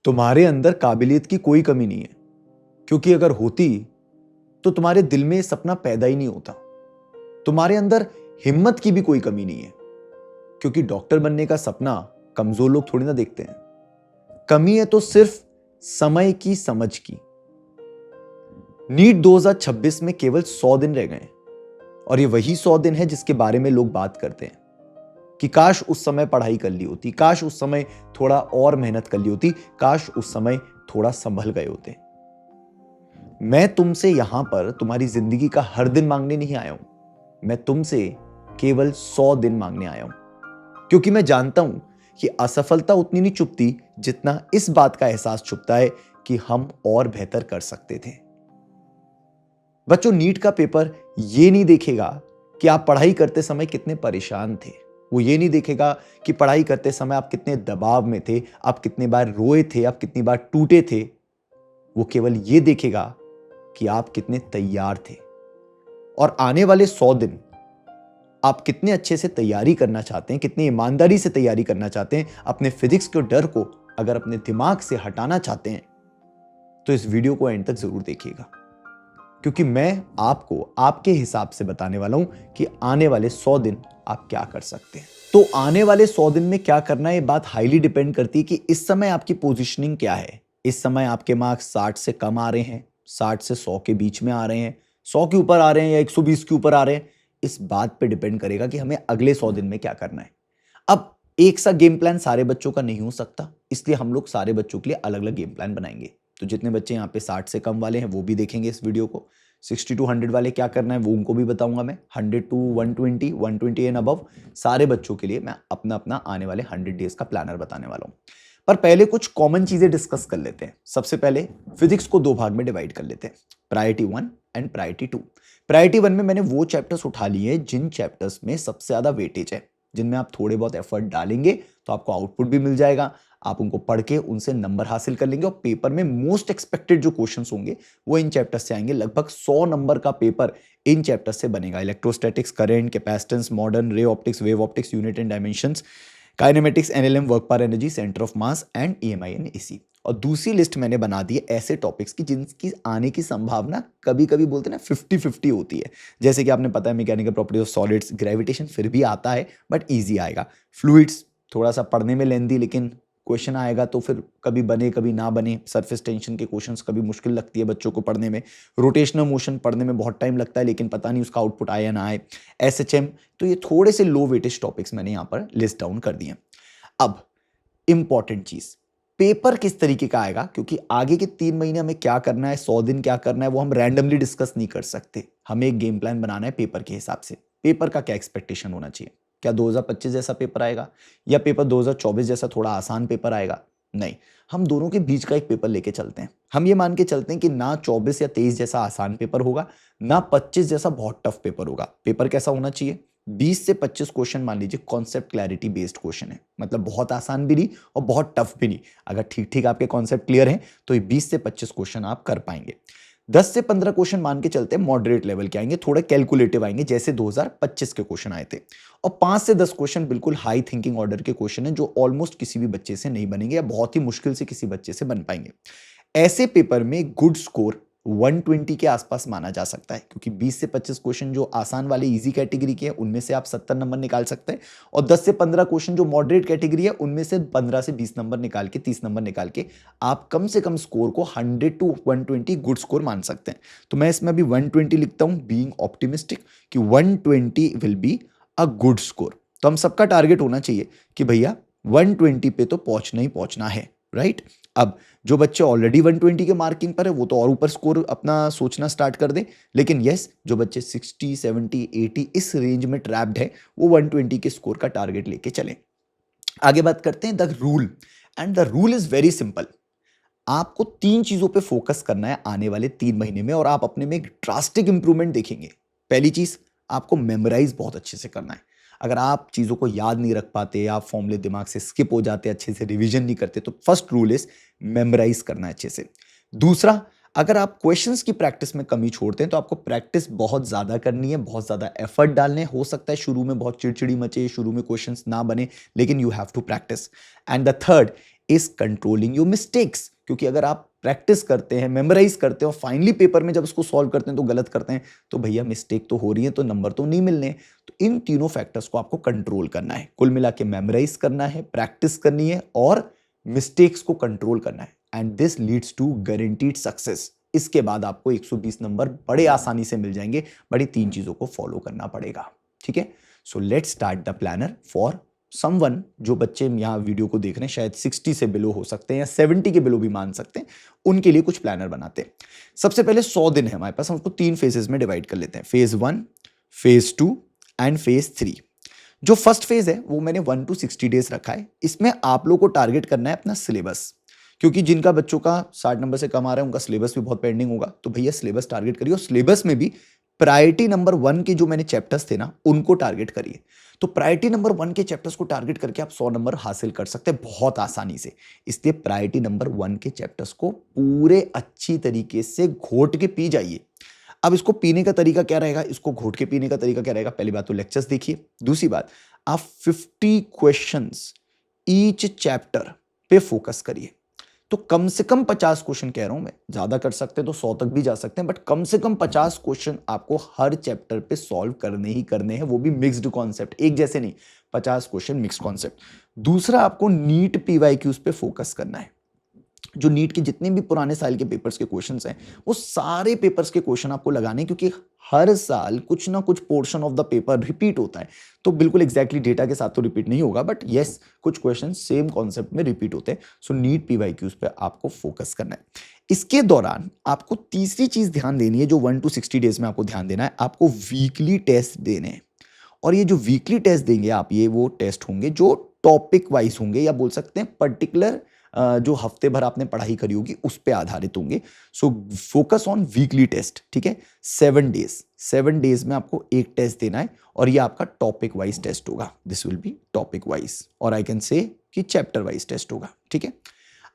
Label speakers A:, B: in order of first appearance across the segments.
A: तुम्हारे अंदर काबिलियत की कोई कमी नहीं है, क्योंकि अगर होती तो तुम्हारे दिल में ये सपना पैदा ही नहीं होता। तुम्हारे अंदर हिम्मत की भी कोई कमी नहीं है, क्योंकि डॉक्टर बनने का सपना कमजोर लोग थोड़ी ना देखते हैं। कमी है तो सिर्फ समय की, समझ की। नीट 2026 में केवल 100 दिन रह गए हैं, और ये वही 100 दिन है जिसके बारे में लोग बात करते हैं कि काश उस समय पढ़ाई कर ली होती, काश उस समय थोड़ा और मेहनत कर ली होती, काश उस समय थोड़ा संभल गए होते। मैं तुमसे यहां पर तुम्हारी जिंदगी का हर दिन मांगने नहीं आया हूं, मैं तुमसे केवल 100 दिन मांगने आया हूं, क्योंकि मैं जानता हूं कि असफलता उतनी नहीं चुभती जितना इस बात का एहसास चुभता है कि हम और बेहतर कर सकते थे। बच्चों, नीट का पेपर ये नहीं देखेगा कि आप पढ़ाई करते समय कितने परेशान थे, वो ये नहीं देखेगा कि पढ़ाई करते समय आप कितने दबाव में थे, आप कितनी बार रोए थे, आप कितनी बार टूटे थे। वो केवल ये देखेगा कि आप कितने तैयार थे, और आने वाले 100 दिन आप कितने अच्छे से तैयारी करना चाहते हैं, कितनी ईमानदारी से तैयारी करना चाहते हैं। अपने फिजिक्स के डर को अगर अपने दिमाग से हटाना चाहते हैं तो इस वीडियो को एंड तक जरूर देखिएगा, क्योंकि मैं आपको आपके हिसाब से बताने वाला हूं कि आने वाले 100 दिन आप क्या कर सकते हैं। तो आने वाले 100 दिन में क्या करना है, ये बात हाईली डिपेंड करती है कि इस समय आपकी पोजीशनिंग क्या है। इस समय आपके मार्क्स 60 से कम आ रहे हैं, 60 से 100 के बीच में आ रहे हैं, 100 के ऊपर आ रहे हैं या 120 के ऊपर आ रहे हैं। इस बात पे डिपेंड करेगा कि हमें अगले 100 दिन में क्या करना है। अब एक सा गेम प्लान सारे बच्चों का नहीं हो सकता, इसलिए हम लोग सारे बच्चों के लिए अलग अलग गेम प्लान बनाएंगे। तो जितने बच्चे यहाँ पे 60 से कम वाले हैं वो भी देखेंगे इस वीडियो को। 60 टू 100 वाले क्या करना है वो उनको भी बताऊंगा मैं। 100 टू 120, 120 एंड अबव सारे बच्चों के लिए मैं अपना अपना आने वाले 100 डेज का प्लानर बताने वाला हूं। पर पहले कुछ कॉमन चीजें डिस्कस कर लेते हैं। सबसे पहले फिजिक्स को 2 भाग में डिवाइड कर लेते हैं, प्रायोरिटी 1 एंड प्रायोरिटी 2। प्रायोरिटी 1 में मैंने वो चैप्टर्स उठा लिए हैं जिन चैप्टर्स में सबसे ज्यादा वेटेज है, जिनमें आप थोड़े बहुत एफर्ट डालेंगे तो आपको आउटपुट भी मिल जाएगा, आप उनको पढ़ के उनसे नंबर हासिल कर लेंगे, और पेपर में मोस्ट एक्सपेक्टेड जो क्वेश्चंस होंगे वो इन चैप्टर्स से आएंगे। लगभग 100 नंबर का पेपर इन चैप्टर्स से बनेगा। Electrostatics, current, capacitance, modern, ray optics, wave optics, unit and dimensions, kinematics, NLM, work पर energy, centre of mass and EMI and AC. और दूसरी लिस्ट मैंने बना दी है ऐसे टॉपिक्स की जिनकी आने की संभावना कभी कभी बोलते हैं ना 50-50 होती है। जैसे कि आपने पता है mechanical properties of solids, gravitation फिर भी आता है बट इजी आएगा। फ्लूइड्स थोड़ा सा पढ़ने में लेंदी, लेकिन क्वेश्चन आएगा तो फिर कभी बने कभी ना बने। सरफेस टेंशन के क्वेश्चंस कभी मुश्किल लगती है बच्चों को पढ़ने में। रोटेशनल मोशन पढ़ने में बहुत टाइम लगता है, लेकिन पता नहीं उसका आउटपुट आया ना आए। एसएचएम, तो ये थोड़े से लो वेटेज टॉपिक्स मैंने यहाँ पर लिस्ट डाउन कर दिए। अब इंपॉर्टेंट चीज, पेपर किस तरीके का आएगा, क्योंकि आगे के 3 महीने हमें क्या करना है, 100 दिन क्या करना है, वो हम रैंडमली डिस्कस नहीं कर सकते। हमें एक गेम प्लान बनाना है पेपर के हिसाब से। पेपर का क्या एक्सपेक्टेशन होना चाहिए? क्या 2025 जैसा पेपर आएगा, या पेपर 2024 जैसा थोड़ा आसान पेपर आएगा? नहीं, हम दोनों के बीच का एक पेपर लेके चलते हैं। हम ये मान के चलते हैं कि ना 24 या 23 जैसा आसान पेपर होगा, ना 25 जैसा बहुत टफ पेपर होगा। पेपर कैसा होना चाहिए? 20 से 25 क्वेश्चन मान लीजिए कॉन्सेप्ट क्लैरिटी बेस्ड क्वेश्चन है, मतलब बहुत आसान भी नहीं और बहुत टफ भी नहीं। अगर ठीक ठीक आपके कॉन्सेप्ट क्लियर हैं तो ये 20 से 25 क्वेश्चन आप कर पाएंगे। 10 से 15 क्वेश्चन मान के चलते हैं मॉडरेट लेवल के आएंगे, थोड़े कैलकुलेटिव आएंगे जैसे 2025 के क्वेश्चन आए थे। और 5 से 10 क्वेश्चन बिल्कुल हाई थिंकिंग ऑर्डर के क्वेश्चन है, जो ऑलमोस्ट किसी भी बच्चे से नहीं बनेंगे या बहुत ही मुश्किल से किसी बच्चे से बन पाएंगे। ऐसे पेपर में गुड स्कोर 120 के आसपास माना जा सकता है, क्योंकि 20 से 25 क्वेश्चन जो आसान वाले इजी कैटेगरी के हैं उनमें से आप 70 नंबर निकाल सकते हैं, और 10 से 15 क्वेश्चन जो मॉडरेट कैटेगरी है उनमें से 15 से 20 नंबर निकाल के, 30 नंबर निकाल के आप कम से कम स्कोर को 100 टू 120 गुड स्कोर मान सकते हैं। तो मैं इसमें अभी 120 लिखता हूं, बीइंग ऑप्टिमिस्टिक कि 120 will be a good score. तो हम सबका टारगेट होना चाहिए कि भैया 120 पे तो पहुंचना ही पहुंचना है, राइट। अब जो बच्चे ऑलरेडी 120 के मार्किंग पर है वो तो और ऊपर स्कोर अपना सोचना स्टार्ट कर दे, लेकिन यस, जो बच्चे 60, 70, 80 इस रेंज में ट्रैप्ड है वो 120 के स्कोर का टारगेट लेके चले। आगे बात करते हैं the rule, and the rule is very simple. आपको 3 चीजों पे फोकस करना है आने वाले 3 महीने में, और आप अपने में एक ड्रास्टिक इंप्रूवमेंट देखेंगे। पहली चीज, आपको मेमोराइज बहुत अच्छे से करना है। अगर आप चीजों को याद नहीं रख पाते, आप फॉर्मूले दिमाग से स्किप हो जाते, अच्छे से रिवीजन नहीं करते, तो फर्स्ट रूल इज मेमोराइज करना है अच्छे से। दूसरा, अगर आप क्वेश्चंस की प्रैक्टिस में कमी छोड़ते हैं तो आपको प्रैक्टिस बहुत ज्यादा करनी है, बहुत ज्यादा एफर्ट डालने। हो सकता है शुरू में बहुत चिड़चिड़ी मचे, शुरू में क्वेश्चंस ना बने, लेकिन you have to practise. And the third, is controlling your mistakes. क्योंकि अगर आप प्रैक्टिस करते हैं, मेमोराइज करते हैं और फाइनली पेपर में जब उसको सॉल्व करते हैं तो गलत करते हैं, तो भैया मिस्टेक तो हो रही है, तो नंबर तो नहीं मिलने। तो इन तीनों फैक्टर्स को आपको कंट्रोल करना है। कुल मिला के मेमोराइज करना है, प्रैक्टिस करनी है और मिस्टेक्स को कंट्रोल करना है, and this leads to guaranteed success. इसके बाद आपको 120 नंबर बड़े आसानी से मिल जाएंगे, बड़ी 3 चीजों को फॉलो करना पड़ेगा। ठीक है, so let's start the planner for someone. जो बच्चे यहाँ वीडियो को देख रहे हैं शायद 60 से बिलो हो सकते हैं या 70 के बिलो भी मान सकते हैं, उनके लिए कुछ प्लानर बनाते हैं। सबसे पहले 100 दिन है हमारे पास, हम उसको 3 फेजेस में डिवाइड कर लेते हैं, फेज 1, फेज 2 एंड फेज 3। जो फर्स्ट फेज है वो मैंने 1 to 60 डेज रखा है। इसमें आप लोग को टारगेट करना है अपना सिलेबस, क्योंकि जिनका बच्चों का 60 नंबर से कम आ रहा है उनका सिलेबस भी बहुत पेंडिंग होगा। तो भैया सिलेबस टारगेट करिए और सिलेबस में भी प्रायोरिटी नंबर 1 के जो मैंने चैप्टर्स थे ना उनको टारगेट करिए। तो प्रायोरिटी नंबर 1 के चैप्टर्स को टारगेट करके आप 100 नंबर हासिल कर सकते हैं बहुत आसानी से। इसलिए प्रायोरिटी नंबर 1 के चैप्टर्स को पूरे अच्छी तरीके से घोट के पी जाइए। अब इसको पीने का तरीका क्या रहेगा, इसको घोट के पीने का तरीका क्या रहेगा? पहली बात तो लेक्चर्स देखिए, दूसरी बात आप 50 क्वेश्चंस ईच चैप्टर पे फोकस करिए। तो कम से कम 50 क्वेश्चन कह रहा हूं मैं, ज्यादा कर सकते हैं तो 100 तक भी जा सकते हैं, बट कम से कम 50 क्वेश्चन आपको हर चैप्टर पे सॉल्व करने ही करने हैं, वो भी मिक्स्ड कॉन्सेप्ट, एक जैसे नहीं, 50 क्वेश्चन मिक्स कॉन्सेप्ट। दूसरा, आपको नीट पीवाईक्यूज पे फोकस करना है। जो नीट के जितने भी पुराने साल के पेपर्स के क्वेश्चंस हैं वो सारे पेपर्स के क्वेश्चन आपको लगाने हैं, क्योंकि हर साल कुछ ना कुछ portion of the paper repeat होता है। तो बिल्कुल एग्जैक्टली डेटा के साथ तो रिपीट नहीं होगा, बट यस कुछ क्वेश्चन सेम कॉन्सेप्ट में रिपीट होते हैं। सो नीट पीवाईक्यूज पे आपको फोकस करना है। इसके दौरान आपको तीसरी चीज ध्यान देनी है, जो 1 to 60 डेज में आपको ध्यान देना है, आपको वीकली टेस्ट देने हैं। और ये जो वीकली टेस्ट देंगे आप, ये वो टेस्ट होंगे जो टॉपिक वाइज होंगे, या बोल सकते हैं पर्टिकुलर जो हफ्ते भर आपने पढ़ाई करी होगी उस पे आधारित होंगे। So focus on weekly test. ठीक है, 7 डेज में आपको एक टेस्ट देना है और ये आपका टॉपिक वाइज टेस्ट होगा। This will be topic wise, और आई कैन से कि चैप्टर वाइज टेस्ट होगा। ठीक है,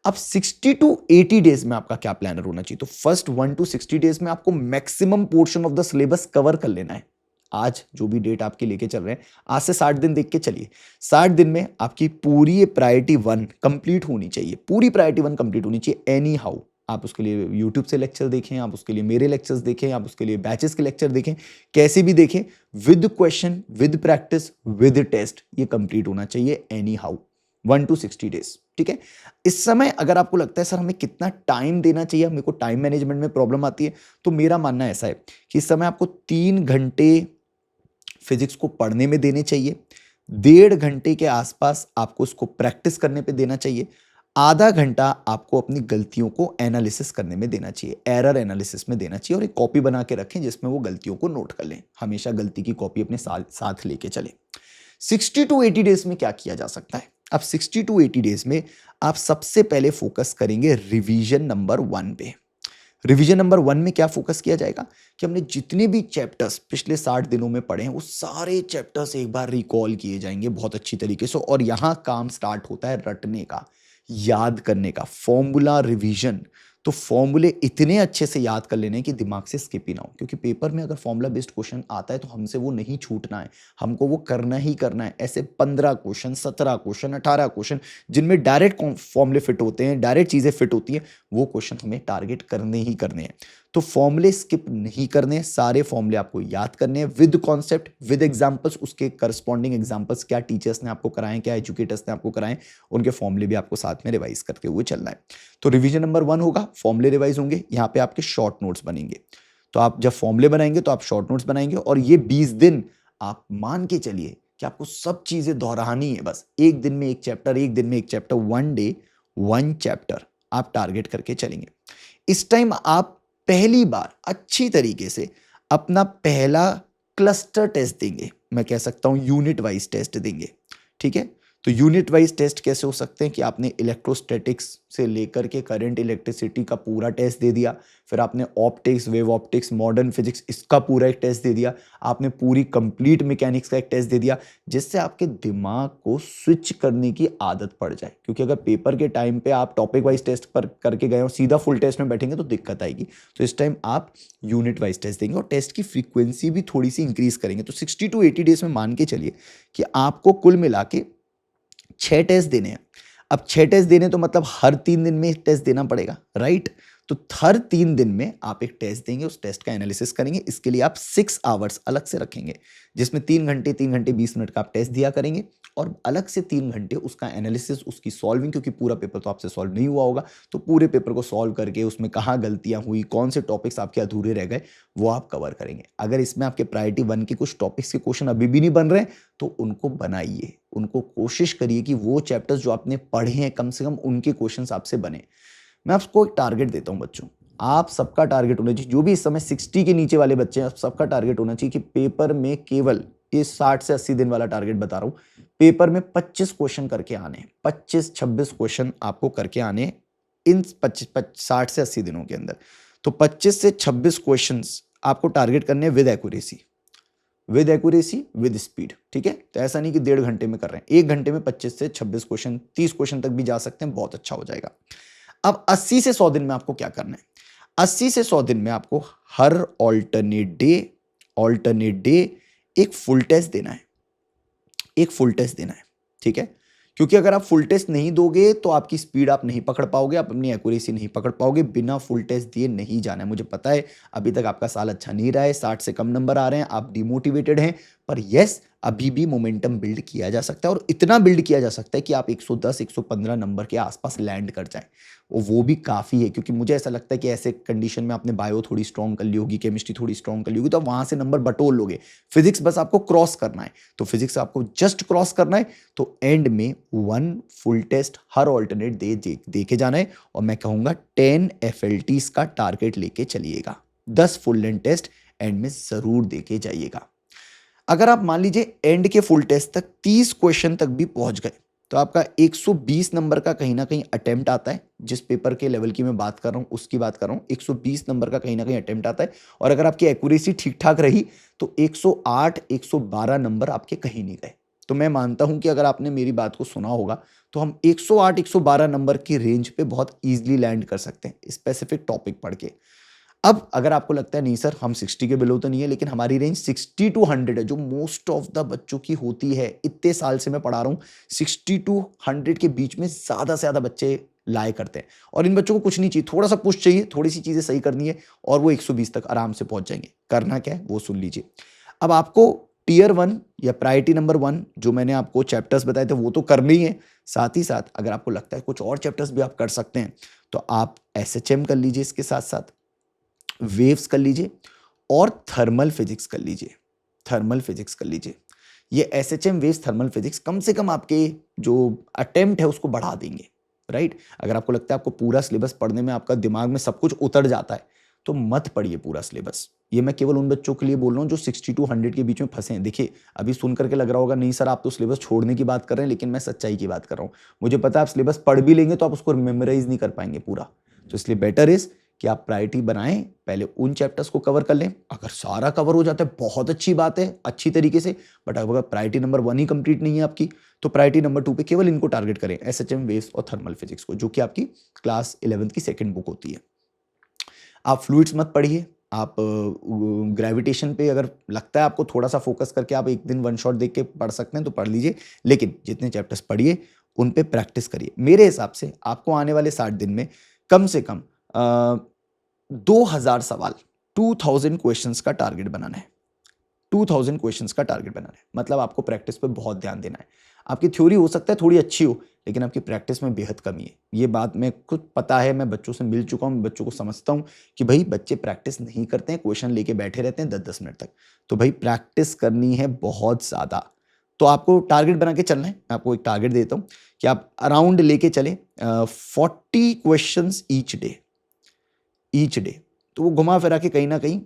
A: अब 60 to 80 डेज में आपका क्या प्लानर होना चाहिए? तो फर्स्ट 1 to 60 डेज में आपको maximum portion of the syllabus cover कर लेना है। आज जो भी डेट आपके लेके चल रहे हैं, आज से 60 दिन देख के चलिए। 60 दिन में आपकी पूरी प्रायोरिटी 1 कंप्लीट होनी चाहिए, पूरी प्रायोरिटी 1 कंप्लीट होनी चाहिए एनी हाउ। आप उसके लिए यूट्यूब से लेक्चर देखें, आप उसके लिए मेरे लेक्चर्स देखें, आप उसके लिए बैचेस के लेक्चर देखें, कैसे भी देखें, with question, with practice, with test, ये कंप्लीट होना चाहिए एनी हाउ 1 to 60 डेज। ठीक है, इस समय अगर आपको लगता है सर हमें कितना टाइम देना चाहिए, मेरे को टाइम मैनेजमेंट में प्रॉब्लम आती है, तो मेरा मानना ऐसा है कि इस समय आपको 3 घंटे फिजिक्स को पढ़ने में देने चाहिए, 1.5 घंटे के आसपास आपको उसको प्रैक्टिस करने पे देना चाहिए, आधा घंटा आपको अपनी गलतियों को एनालिसिस करने में देना चाहिए, एरर एनालिसिस में देना चाहिए, और एक कॉपी बना के रखें जिसमें वो गलतियों को नोट कर लें। हमेशा गलती की कॉपी अपने साथ लेके चलें। 60 to 80 डेज में क्या किया जा सकता है? अब 60 to 80 डेज में आप सबसे पहले फोकस करेंगे रिवीजन नंबर 1 पे। रिवीजन नंबर 1 में क्या फोकस किया जाएगा कि हमने जितने भी चैप्टर्स पिछले 60 दिनों में पढ़े हैं वो सारे चैप्टर्स एक बार रिकॉल किए जाएंगे बहुत अच्छी तरीके से। और यहां काम स्टार्ट होता है रटने का, याद करने का, फॉर्मूला रिवीजन। तो फॉर्मूले इतने अच्छे से याद कर लेने कि दिमाग से स्किप ही ना हो, क्योंकि पेपर में अगर फॉर्मूला बेस्ड क्वेश्चन आता है तो हमसे वो नहीं छूटना है, हमको वो करना ही करना है। ऐसे 15 क्वेश्चन, 17 क्वेश्चन, 18 क्वेश्चन जिनमें डायरेक्ट फॉर्मूले फिट होते हैं, डायरेक्ट चीजें फिट होती हैं, वो क्वेश्चन हमें टारगेट करने ही करने हैं। तो फॉर्मूले स्किप नहीं करने, सारे फॉर्मूले आपको याद करने हैं विद कॉन्सेप्ट, विद एग्जांपल्स, उसके करस्पॉन्डिंग एग्जांपल्स, क्या टीचर्स ने आपको कराएं, क्या एजुकेटर्स ने आपको कराएं, उनके फॉर्मूले भी आपको साथ में रिवाइज करते हुए चलना है। तो रिवीजन नंबर 1 होगा, फॉर्मूले रिवाइज होंगे, यहाँ पे आपके शॉर्ट नोट्स बनेंगे। तो आप जब फॉर्मूले बनाएंगे तो आप शॉर्ट नोट्स बनाएंगे, और ये 20 दिन आप मान के चलिए कि आपको सब चीजें दोहरानी है। बस एक दिन में एक चैप्टर, एक दिन में एक चैप्टर, 1 डे 1 चैप्टर आप टारगेट करके चलेंगे। इस टाइम आप पहली बार अच्छी तरीके से अपना पहला क्लस्टर टेस्ट देंगे, मैं कह सकता हूं यूनिट वाइज टेस्ट देंगे। ठीक है, तो यूनिट वाइज टेस्ट कैसे हो सकते हैं कि आपने इलेक्ट्रोस्टैटिक्स से लेकर के करंट इलेक्ट्रिसिटी का पूरा टेस्ट दे दिया, फिर आपने optics, wave optics, modern physics, इसका पूरा एक टेस्ट दे दिया, आपने पूरी कंप्लीट मैकेनिक्स का एक टेस्ट दे दिया, जिससे आपके दिमाग को स्विच करने की आदत पड़ जाए। क्योंकि अगर पेपर के टाइम पे आप टॉपिक वाइज टेस्ट पर करके गए और सीधा फुल टेस्ट में बैठेंगे तो दिक्कत आएगी। तो इस टाइम आप यूनिट वाइज टेस्ट देंगे और टेस्ट की फ्रीक्वेंसी भी थोड़ी सी इंक्रीज करेंगे। तो 60 to 80 डेज में मान के चलिए कि आपको कुल मिला के 6 टेस्ट देने हैं। अब 6 टेस्ट देने तो मतलब हर 3 दिन में टेस्ट देना पड़ेगा, राइट? तो हर 3 दिन में आप एक टेस्ट देंगे, उस टेस्ट का एनालिसिस करेंगे। इसके लिए आप 6 आवर्स अलग से रखेंगे, जिसमें 3 घंटे 20 मिनट का आप टेस्ट दिया करेंगे और अलग से 3 घंटे उसका एनालिसिस, उसकी सॉल्विंग, क्योंकि पूरा पेपर तो आपसे सॉल्व नहीं हुआ होगा, तो पूरे पेपर को सॉल्व करके उसमें कहाँ गलतियां हुई, कौन से टॉपिक्स आपके अधूरे रह गए, वो आप कवर करेंगे। अगर इसमें आपके प्रायोरिटी 1 के कुछ टॉपिक्स के क्वेश्चन अभी भी नहीं बन रहे तो उनको बनाइए, उनको कोशिश करिए कि वो चैप्टर्स जो आपने पढ़े हैं कम से कम उनके क्वेश्चन आपसे बने। मैं आपको एक टारगेट देता हूं बच्चों, आप सबका टारगेट होना चाहिए, जो भी इस समय 60 के नीचे वाले बच्चे हैं, आप सबका टारगेट होना चाहिए कि पेपर में केवल, ये 60 से 80 दिन वाला टारगेट बता रहा हूं, पेपर में 25 क्वेश्चन करके आने, 25-26 क्वेश्चन आपको करके आने इन 60 से 80 दिनों के अंदर। तो 25 से 26 क्वेश्चन आपको टारगेट करने विद एक्यूरेसी, विद स्पीड, ठीक है? तो ऐसा नहीं कि 1.5 घंटे में कर रहे हैं, 1 घंटे में 25 से 26 क्वेश्चन, 30 क्वेश्चन तक भी जा सकते हैं, बहुत अच्छा हो जाएगा। अब 80 से 100 दिन में आपको क्या करना है? 80 से 100 दिन में आपको हर ऑल्टरनेट डे एक फुल टेस्ट देना है, एक फुल टेस्ट देना है, ठीक है? क्योंकि अगर आप फुल टेस्ट नहीं दोगे तो आपकी स्पीड आप नहीं पकड़ पाओगे, आप अपनी एक्यूरेसी नहीं पकड़ पाओगे, बिना फुल टेस्ट दिए नहीं जाना है। मुझे पता है अभी तक आपका साल अच्छा नहीं रहा है, 60 से कम नंबर आ रहे हैं, आप डिमोटिवेटेड हैं, पर यस, अभी भी मोमेंटम बिल्ड किया जा सकता है और इतना बिल्ड किया जा सकता है कि आप 110-115 नंबर के आसपास लैंड कर जाएं। वो भी काफ़ी है, क्योंकि मुझे ऐसा लगता है कि ऐसे कंडीशन में आपने बायो थोड़ी स्ट्रॉन्ग कर ली होगी, केमिस्ट्री थोड़ी स्ट्रॉन्ग कर ली होगी, तो आप वहाँ से नंबर बटोर लोगे। फिजिक्स बस आपको क्रॉस करना है, तो फिजिक्स आपको जस्ट क्रॉस करना है, तो एंड में 1 फुल टेस्ट हर ऑल्टरनेट दे के जाना है। और मैं कहूँगा 10 FLTs का टारगेट लेके चलिएगा, 10 फुल लेंथ टेस्ट एंड में ज़रूर दे के जाइएगा। अगर आप मान लीजिए एंड के फुल टेस्ट तक 30 क्वेश्चन तक भी पहुंच गए तो आपका 120 नंबर का कहीं ना कहीं अटेम्प्ट आता है। जिस पेपर के लेवल की मैं बात कर रहा हूं उसकी बात कर रहा हूं, 120 नंबर का कहीं ना कहीं अटेम्प्ट आता है। और अगर आपकी एक्यूरेसी ठीक ठाक रही तो 108 112 नंबर आपके कहीं नहीं गए। तो मैं मानता हूं कि अगर आपने मेरी बात को सुना होगा तो हम 108 112 नंबर की रेंज पे बहुत ईजिली लैंड कर सकते हैं स्पेसिफिक टॉपिक पढ़ के। अब अगर आपको लगता है नहीं सर हम 60 के बिलो तो नहीं है, लेकिन हमारी रेंज 60 to 100 है, जो मोस्ट ऑफ द बच्चों की होती है, इतने साल से मैं पढ़ा रहा हूं, 60 to 100 के बीच में ज्यादा से ज्यादा बच्चे लाए करते हैं। और इन बच्चों को कुछ नहीं चाहिए, थोड़ा सा पुश चाहिए, थोड़ी सी चीजें सही करनी है और वो 120 तक आराम से पहुंच जाएंगे। करना क्या है वो सुन लीजिए। अब आपको टीयर 1 या प्रायोरिटी नंबर 1 जो मैंने आपको चैप्टर्स बताए थे वो तो करने ही है, साथ ही साथ अगर आपको लगता है कुछ और चैप्टर्स भी आप कर सकते हैं तो आप SHM कर लीजिए, इसके साथ साथ वेव्स कर लीजिए और थर्मल फिजिक्स कर लीजिए, थर्मल फिजिक्स कर लीजिए। ये SHM वेव्स थर्मल फिजिक्स कम से कम आपके जो अटेम्प्ट है उसको बढ़ा देंगे, राइट? अगर आपको लगता है आपको पूरा सिलेबस पढ़ने में आपका दिमाग में सब कुछ उतर जाता है तो मत पढ़िए पूरा सिलेबस। ये मैं केवल उन बच्चों के लिए बोल रहा हूँ जो 60 to 100 के बीच में फंसे हैं। देखिए अभी सुन करके लग रहा होगा नहीं सर आप तो सिलेबस छोड़ने की बात कर रहे हैं, लेकिन मैं सच्चाई की बात कर रहा हूँ। मुझे पता है आप सिलेबस पढ़ भी लेंगे तो आप उसको मेमोराइज नहीं कर पाएंगे पूरा। तो इसलिए बेटर इज कि आप प्रायोरिटी बनाएं, पहले उन चैप्टर्स को कवर कर लें। अगर सारा कवर हो जाता है बहुत अच्छी बात है, अच्छी तरीके से। बट अगर प्रायोरिटी नंबर 1 ही कंप्लीट नहीं है आपकी तो प्रायोरिटी नंबर 2 पे केवल इनको टारगेट करें, SHM वेव्स और थर्मल फिजिक्स को, जो कि आपकी क्लास 11th की सेकंड बुक होती है। आप फ्लूइड्स मत पढ़िए, आप ग्रेविटेशन पे अगर लगता है आपको थोड़ा सा फोकस करके आप एक दिन 1 शॉट देख के पढ़ सकते हैं तो पढ़ लीजिए, लेकिन जितने चैप्टर्स पढ़िए उन पे प्रैक्टिस करिए। मेरे हिसाब से आपको आने वाले 60 दिन में कम से कम 2000 सवाल, 2000 क्वेश्चंस का टारगेट बनाना है, 2000 क्वेश्चंस का टारगेट बनाना है। मतलब आपको प्रैक्टिस पे बहुत ध्यान देना है। आपकी थ्योरी हो सकता है थोड़ी अच्छी हो लेकिन आपकी प्रैक्टिस में बेहद कमी है। ये बात मैं खुद पता है, मैं बच्चों से मिल चुका हूँ, बच्चों को समझता हूँ कि भाई बच्चे प्रैक्टिस नहीं करते हैं, क्वेश्चन लेके बैठे रहते हैं 10-10 मिनट तक। तो भाई प्रैक्टिस करनी है बहुत ज़्यादा। तो आपको टारगेट बना के चलना है। मैं आपको एक टारगेट देता हूँ कि आप अराउंड लेके चले 40 क्वेश्चन ईच डे। तो वो घुमा फिरा के कहीं ना कहीं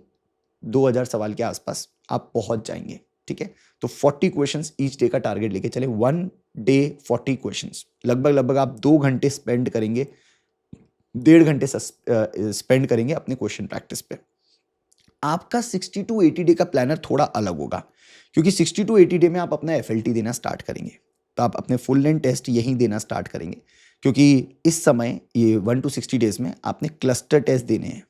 A: 2000 सवाल के आसपास आप पहुंच जाएंगे, ठीक है? तो 40 क्वेश्चंस ईच डे का टारगेट लेके चले, 1 डे 40 क्वेश्चंस। लगभग आप 2 घंटे स्पेंड करेंगे, 1.5 घंटे स्पेंड करेंगे अपने क्वेश्चन प्रैक्टिस पे। आपका 60 to 80 डे का प्लानर थोड़ा अलग होगा, क्योंकि 60 to 80 डे में आप अपना FLT देना स्टार्ट करेंगे। तो आप अपने फुल लेंथ टेस्ट यहीं देना स्टार्ट करेंगे, क्योंकि इस समय ये 1 to 60 डेज में आपने क्लस्टर टेस्ट देने हैं।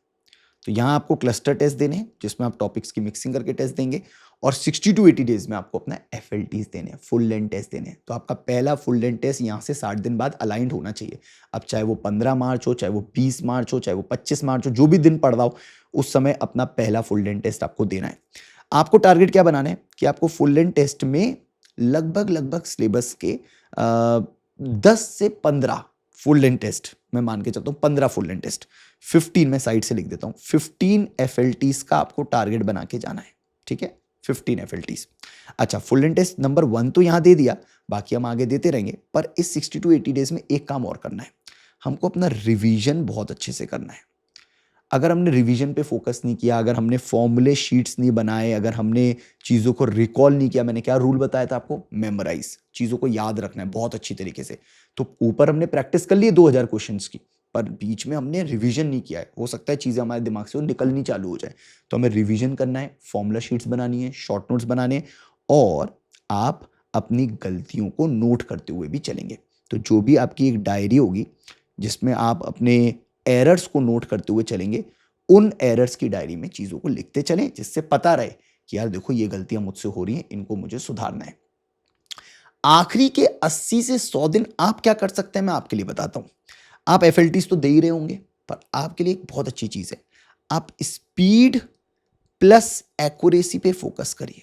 A: तो यहाँ आपको क्लस्टर टेस्ट देने हैं जिसमें आप टॉपिक्स की मिक्सिंग करके टेस्ट देंगे, और 60 टू 80 डेज में आपको अपना FLTs देने हैं, फुल लेंथ टेस्ट देने हैं। तो आपका पहला फुल लेंथ टेस्ट यहाँ से 60 दिन बाद अलाइंड होना चाहिए। अब चाहे वो 15 मार्च हो, चाहे वो 20 मार्च हो, चाहे वो 25 मार्च हो, जो भी दिन पड़ रहा हो, उस समय अपना पहला फुल लेंथ टेस्ट आपको देना है। आपको टारगेट क्या बनाना है कि आपको फुल लेंथ टेस्ट में लगभग सिलेबस के 10 से 15 फुल लेंथ टेस्ट, मैं मान के चलता हूँ 15 फुल लेंथ टेस्ट, 15 मैं साइड से लिख देता हूँ, 15 FLTs का आपको टारगेट बना के जाना है। ठीक है, 15 FLTs। अच्छा, फुल लेंथ टेस्ट नंबर 1 तो यहाँ दे दिया, बाकी हम आगे देते रहेंगे, पर इस 60 टू 80 डेज में एक काम और करना है, हमको अपना रिवीजन बहुत अच्छे से करना है। अगर हमने रिवीजन पे फोकस नहीं किया, अगर हमने फॉर्मूले शीट्स नहीं बनाए, अगर हमने चीज़ों को रिकॉल नहीं किया, मैंने क्या रूल बताया था आपको, मेमोराइज, चीज़ों को याद रखना है बहुत अच्छी तरीके से। तो ऊपर हमने प्रैक्टिस कर ली 2000 क्वेश्चंस की, पर बीच में हमने रिवीजन नहीं किया है, हो सकता है चीज़ें हमारे दिमाग से वो निकलनी चालू हो जाए। तो हमें रिवीजन करना है, फॉर्मूला शीट्स बनानी है, शॉर्ट नोट्स बनाने हैं, और आप अपनी गलतियों को नोट करते हुए भी चलेंगे। तो जो भी आपकी एक डायरी होगी जिसमें आप अपने एरर्स को नोट करते हुए चलेंगे, उन एरर्स की डायरी में चीज़ों को लिखते चलें, जिससे पता रहे कि यार देखो ये गलतियां मुझसे हो रही हैं, इनको मुझे सुधारना है। आखिरी के 80 से 100 दिन आप क्या कर सकते हैं, मैं आपके लिए बताता हूं। आप FLTs तो दे ही रहे होंगे, पर आपके लिए एक बहुत अच्छी चीज है, आप स्पीड प्लस एक्यूरेसी पे फोकस करिए।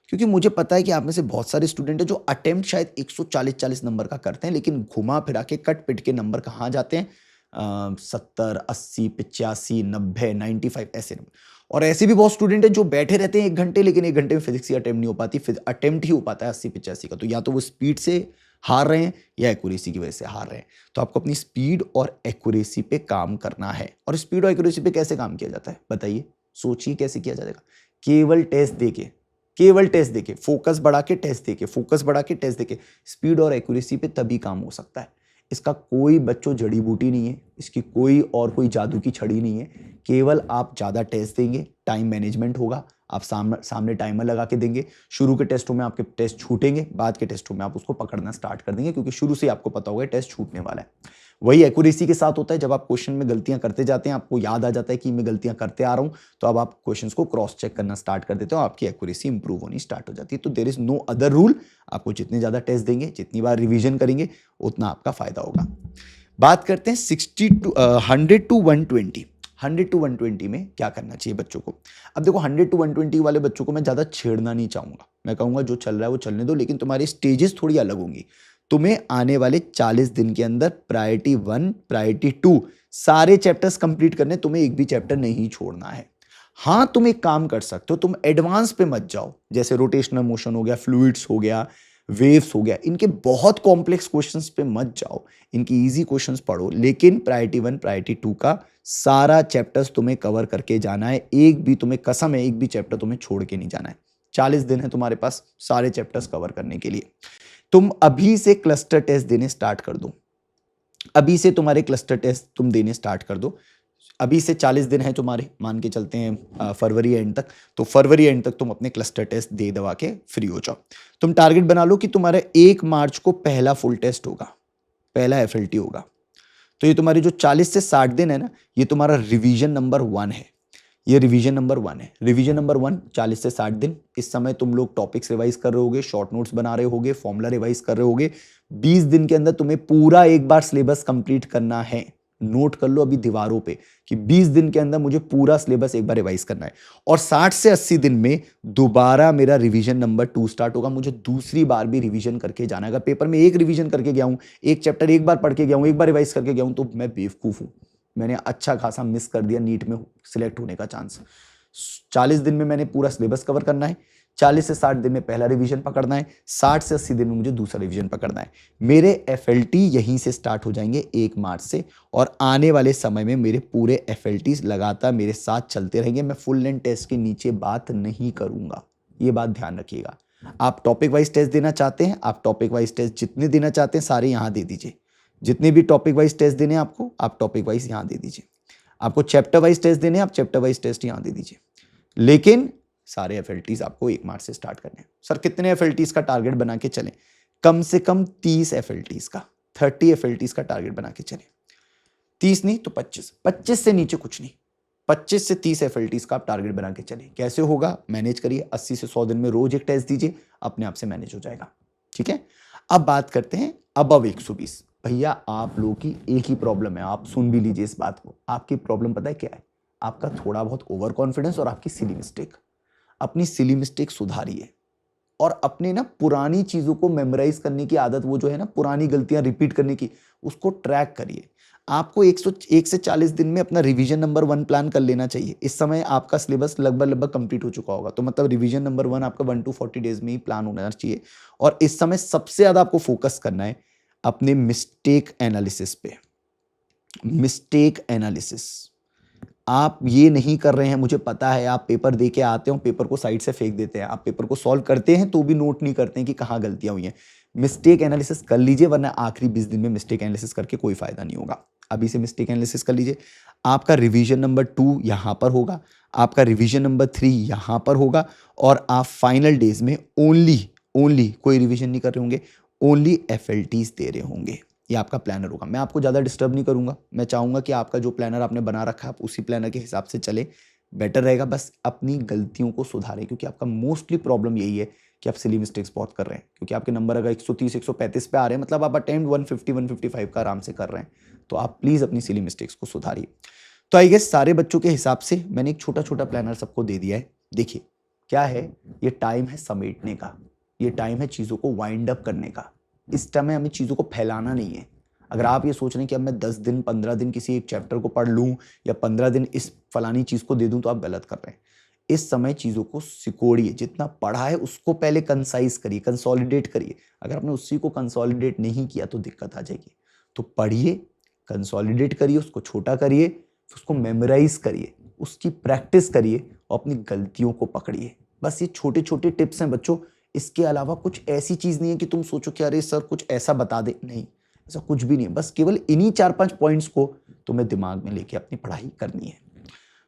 A: क्योंकि मुझे पता है कि आप में से बहुत सारे स्टूडेंट हैं जो अटेम्प्ट शायद 140 नंबर का करते हैं, लेकिन घुमा फिरा के कट पिट के नंबर कहाँ जाते हैं, 70, 80, 85, 90, 95 ऐसे नंबर। और ऐसे भी बहुत स्टूडेंट हैं जो बैठे रहते हैं 1 घंटे, लेकिन 1 घंटे में फिजिक्स ही अटेम्प्ट नहीं हो पाती, फिर अटेम्प्ट ही हो पाता है 80-85 का। तो या तो वो स्पीड से हार रहे हैं या एक्यूरेसी की वजह से हार रहे हैं। तो आपको अपनी स्पीड और एक्यूरेसी पे काम करना है। और स्पीड और एक्यूरेसी पे कैसे काम किया जाता है बताइए, सोचिए कैसे किया जाएगा। केवल टेस्ट देके, केवल टेस्ट देके, फोकस बढ़ा के टेस्ट देके, फोकस बढ़ा के टेस्ट देके, स्पीड और एक्यूरेसी पे तभी काम हो सकता है। इसका कोई बच्चों जड़ी बूटी नहीं है, इसकी कोई जादू की छड़ी नहीं है। केवल आप ज़्यादा टेस्ट देंगे, टाइम मैनेजमेंट होगा, आप सामने टाइमर लगा के देंगे। शुरू के टेस्टों में आपके टेस्ट छूटेंगे, बाद के टेस्टों में आप उसको पकड़ना स्टार्ट कर देंगे, क्योंकि शुरू से आपको पता होगा टेस्ट छूटने वाला है। वही एक्यूरेसी के साथ होता है, जब आप क्वेश्चन में गलतियां करते जाते हैं, आपको याद आ जाता है कि मैं गलतियां करते आ रहा हूं, तो अब आप क्वेश्चंस को क्रॉस चेक करना स्टार्ट कर देते हो, आपकी एक्यूरेसी इंप्रूव होनी स्टार्ट हो जाती है। तो there is no other rule, आपको जितने ज्यादा टेस्ट देंगे, जितनी बार रिवीजन करेंगे, उतना आपका फायदा होगा। बात करते हैं 100 टू 120। 100 टू 120 में क्या करना चाहिए बच्चों को। अब देखो, 100 टू 120 वाले बच्चों को मैं ज्यादा छेड़ना नहीं चाहूंगा, मैं कहूंगा जो चल रहा है वो चलने दो, लेकिन तुम्हारी स्टेजेस थोड़ी अलग होंगी। तुम्हें आने वाले 40 दिन के अंदर प्रायोरिटी 1, प्रायोरिटी 2 सारे चैप्टर्स कंप्लीट करने, तुम्हें एक भी चैप्टर नहीं छोड़ना है। हाँ, तुम एक काम कर सकते हो, तुम एडवांस पे मत जाओ, जैसे रोटेशनल मोशन हो गया, फ्लूइड्स हो गया, वेव्स हो गया, इनके बहुत कॉम्प्लेक्स क्वेश्चंस पे मत जाओ, इनकी इजी क्वेश्चंस पढ़ो। लेकिन प्रायोरिटी 1, प्रायोरिटी 2 का सारा चैप्टर्स तुम्हें कवर करके जाना है, एक भी, तुम्हें कसम है, एक भी चैप्टर तुम्हें छोड़ के नहीं जाना है। 40 दिन है तुम्हारे पास सारे चैप्टर्स कवर करने के लिए। तुम अभी से क्लस्टर टेस्ट देने स्टार्ट कर दो, अभी से तुम्हारे क्लस्टर टेस्ट तुम देने स्टार्ट कर दो। अभी से 40 दिन है तुम्हारे, मान के चलते हैं फरवरी एंड तक, तो फरवरी एंड तक तुम अपने क्लस्टर टेस्ट दे दवा के फ्री हो जाओ। तुम टारगेट बना लो कि तुम्हारा 1 मार्च को पहला फुल टेस्ट होगा, पहला FLT होगा। तो ये तुम्हारी जो 40 से 60 दिन है ना, ये तुम्हारा रिवीजन नंबर 1 है, ये रिवीजन नंबर 1 है। रिवीजन नंबर 1 40 से 60 दिन। इस समय तुम लोग टॉपिक्स रिवाइज कर रहे होगे, शॉर्ट नोट्स बना रहे होगे, फॉर्मूला रिवाइज कर रहे होगे। 20 दिन के अंदर तुम्हें पूरा एक बार सिलेबस कंप्लीट करना है। नोट कर लो अभी दीवारों पे कि 20 दिन के अंदर मुझे पूरा सिलेबस एक बार रिवाइज करना है। और 60 से 80 दिन में दोबारा मेरा रिवीजन नंबर 2 स्टार्ट होगा, मुझे दूसरी बार भी रिवीजन करके जाना है। अगर पेपर में एक रिवीजन करके गया हूं, एक चैप्टर एक बार पढ़ के गया हूं, एक बार रिवाइज करके गया हूं, तो मैं बेवकूफ हूं, मैंने अच्छा खासा मिस कर दिया नीट में सिलेक्ट होने का चांस। 40 दिन में मैंने पूरा सिलेबस कवर करना है, 40 से 60 दिन में पहला रिवीजन पकड़ना है, 60 से 80 दिन में मुझे दूसरा रिवीजन पकड़ना है। मेरे FLT यहीं से स्टार्ट हो जाएंगे 1 मार्च से, और आने वाले समय में मेरे पूरे FLTs लगातार मेरे साथ चलते रहेंगे। मैं फुल लेंथ टेस्ट के नीचे बात नहीं करूंगा, ये बात ध्यान रखिएगा। आप टॉपिक वाइज टेस्ट देना चाहते हैं, आप टॉपिक वाइज टेस्ट जितने देना चाहते हैं सारे यहां दे दीजिए। जितने भी टॉपिक वाइज टेस्ट देने आपको, आप टॉपिक वाइज यहां दे दीजिए। आपको चैप्टर वाइज टेस्ट देने, आप चैप्टर वाइज टेस्ट यहां दे दीजिए। लेकिन सारे FLTs आपको 1 मार्च से स्टार्ट करने हैं। सर कितने FLTs का टारगेट बना के चलें? कम से कम 30 FLTs का, 30 FLTs का टारगेट बना के चलें। 30 नहीं तो 25, 25 से नीचे कुछ नहीं, 25 से 30 FLTs का आप टारगेट बना के चलिए। कैसे होगा, मैनेज करिए, 80 से 100 दिन में रोज एक टेस्ट दीजिए, अपने आप से मैनेज हो जाएगा। ठीक है, अब बात करते हैं अबव 120। भैया आप लोगों की एक ही प्रॉब्लम है, आप सुन भी लीजिए इस बात को। आपकी प्रॉब्लम पता है क्या है? आपका थोड़ा बहुत ओवर कॉन्फिडेंस और आपकी सिली मिस्टेक। अपनी सिली मिस्टेक सुधारिए और अपने ना पुरानी चीजों को मेमोराइज करने की आदत, वो जो है ना पुरानी गलतियां रिपीट करने की, उसको ट्रैक करिए। आपको 1 से 40 दिन में अपना रिवीजन नंबर 1 प्लान कर लेना चाहिए। इस समय आपका सिलेबस लगभग कंप्लीट हो चुका होगा, तो मतलब रिवीजन नंबर 1 आपका 1 to 40 डेज में ही प्लान होना चाहिए। और इस समय सबसे ज्यादा आपको फोकस करना है अपने मिस्टेक एनालिसिस पे। मिस्टेक एनालिसिस आप ये नहीं कर रहे हैं, मुझे पता है। आप पेपर दे के आते हो, पेपर को साइड से फेंक देते हैं, आप पेपर को सॉल्व करते हैं तो भी नोट नहीं करते हैं कि कहाँ गलतियां हुई हैं। मिस्टेक एनालिसिस कर लीजिए, वरना आखिरी 20 दिन में मिस्टेक एनालिसिस करके कोई फायदा नहीं होगा। अभी से मिस्टेक एनालिसिस कर लीजिए। आपका रिवीजन नंबर 2 यहाँ पर होगा, आपका रिवीजन नंबर 3 यहाँ पर होगा, और आप फाइनल डेज में ओनली कोई रिवीजन नहीं कर रहे होंगे, ओनली FLTs दे रहे होंगे। ये आपका प्लानर होगा। मैं आपको ज़्यादा डिस्टर्ब नहीं करूंगा, मैं चाहूंगा कि आपका जो प्लानर आपने बना रखा है आप उसी प्लानर के हिसाब से चले, बेटर रहेगा। बस अपनी गलतियों को सुधारें, क्योंकि आपका मोस्टली प्रॉब्लम यही है कि आप सिली मिस्टेक्स बहुत कर रहे हैं। क्योंकि आपके नंबर अगर 130 135 पे आ रहे हैं, मतलब आप अटेम्प्ट 150 155 का आराम से कर रहे हैं, तो आप प्लीज़ अपनी सिली मिस्टेक्स को सुधारिए। तो आई गेस सारे बच्चों के हिसाब से मैंने एक छोटा छोटा प्लानर सबको दे दिया है। देखिए क्या है, ये टाइम है समेटने का, ये टाइम है चीज़ों को वाइंड अप करने का। इस टाइम में हमें चीज़ों को फैलाना नहीं है। अगर आप ये सोच रहे हैं कि अब मैं 10 दिन 15 दिन किसी एक चैप्टर को पढ़ लूँ या 15 दिन इस फलानी चीज़ को दे दूँ, तो आप गलत कर रहे हैं। इस समय चीज़ों को सिकोड़िए, जितना पढ़ा है उसको पहले कंसाइज करिए, कंसोलिडेट करिए। अगर आपने उसी को कंसोलिडेट नहीं किया तो दिक्कत आ जाएगी। तो पढ़िए, कंसोलिडेट करिए, उसको छोटा करिए, उसको मेमोराइज करिए, उसकी प्रैक्टिस करिए और अपनी गलतियों को पकड़िए। बस ये छोटे छोटे टिप्स हैं बच्चों, इसके अलावा कुछ ऐसी चीज़ नहीं है कि तुम सोचो कि अरे सर कुछ ऐसा बता दे, नहीं, ऐसा कुछ भी नहीं है। बस केवल इन्हीं 4-5 पॉइंट्स को तुम्हें दिमाग में लेके अपनी पढ़ाई करनी है।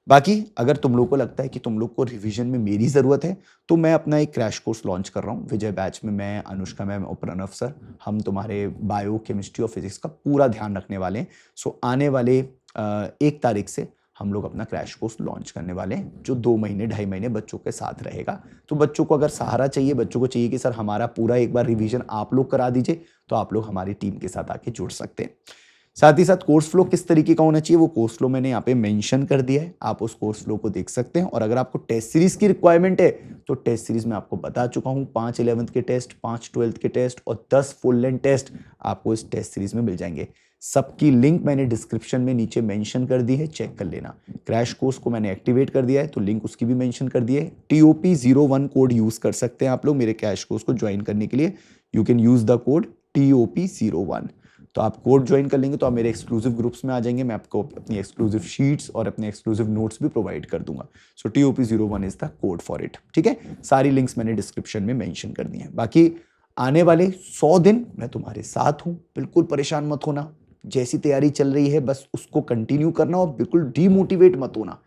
A: बाकी अगर तुम लोग को लगता है कि तुम लोग को रिवीजन में मेरी ज़रूरत है, तो मैं अपना एक क्रैश कोर्स लॉन्च कर रहा हूँ विजय बैच में। मैं, अनुष्का मैम और प्रणव सर, हम तुम्हारे बायो, केमिस्ट्री और फिजिक्स का पूरा ध्यान रखने वाले हैं। सो आने वाले 1 तारीख से हम लोग अपना क्रैश कोर्स लॉन्च करने वाले हैं, जो 2 महीने 2.5 महीने बच्चों के साथ रहेगा। तो बच्चों को अगर सहारा चाहिए, बच्चों को चाहिए कि सर हमारा पूरा एक बार रिवीजन आप लोग करा दीजिए, तो आप लोग हमारी टीम के साथ आके जुड़ सकते हैं। साथ ही साथ कोर्स फ्लो किस तरीके का होना चाहिए, वो कोर्स फ्लो मैंने यहाँ पे मेंशन कर दिया है, आप उस कोर्स फ्लो को देख सकते हैं। और अगर आपको टेस्ट सीरीज की रिक्वायरमेंट है, तो टेस्ट सीरीज में आपको बता चुका हूँ, 5 11th के टेस्ट, 5 12th के टेस्ट और 10 फुल लेंथ टेस्ट आपको इस टेस्ट सीरीज में मिल जाएंगे। सबकी लिंक मैंने डिस्क्रिप्शन में नीचे मेंशन कर दी है, चेक कर लेना। क्रैश कोर्स को मैंने एक्टिवेट कर दिया है, तो लिंक उसकी भी मेंशन कर दी है। TOP01 कोड यूज कर सकते हैं आप लोग मेरे क्रैश कोर्स को ज्वाइन करने के लिए। You can use the code TOP01। तो आप कोड ज्वाइन कर लेंगे तो आप मेरे एक्सक्लूसिव ग्रुप्स में आ जाएंगे। मैं आपको अपनी एक्सक्लूसिव शीट्स और अपने एक्सक्लूसिव नोट्स भी प्रोवाइड कर दूंगा। सो TOP01 is the code for it. ठीक है, सारी लिंक्स मैंने डिस्क्रिप्शन में मेंशन कर दी हैं। बाकी आने वाले 100 दिन मैं तुम्हारे साथ हूं, बिल्कुल परेशान मत होना। जैसी तैयारी चल रही है बस उसको कंटिन्यू करना और बिल्कुल डीमोटिवेट मत होना।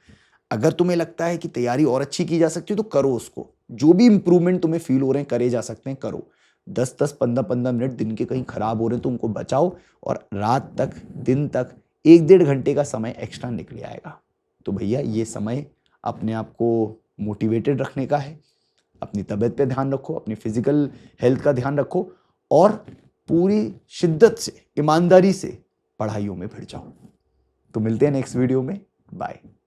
A: अगर तुम्हें लगता है कि तैयारी और अच्छी की जा सकती है तो करो उसको। जो भी इंप्रूवमेंट तुम्हें फील हो रहे हैं करे जा सकते हैं, करो। 10-10 15-15 मिनट दिन के कहीं खराब हो रहे हैं तो उनको बचाओ, और रात तक, दिन तक 1-1.5 घंटे का समय एक्स्ट्रा निकल आएगा। तो भैया ये समय अपने आप को मोटिवेटेड रखने का है। अपनी तबीयत पे ध्यान रखो, अपनी फिजिकल हेल्थ का ध्यान रखो, और पूरी शिद्दत से, ईमानदारी से पढ़ाइयों में भिड़ जाओ। तो मिलते हैं नेक्स्ट वीडियो में। बाय।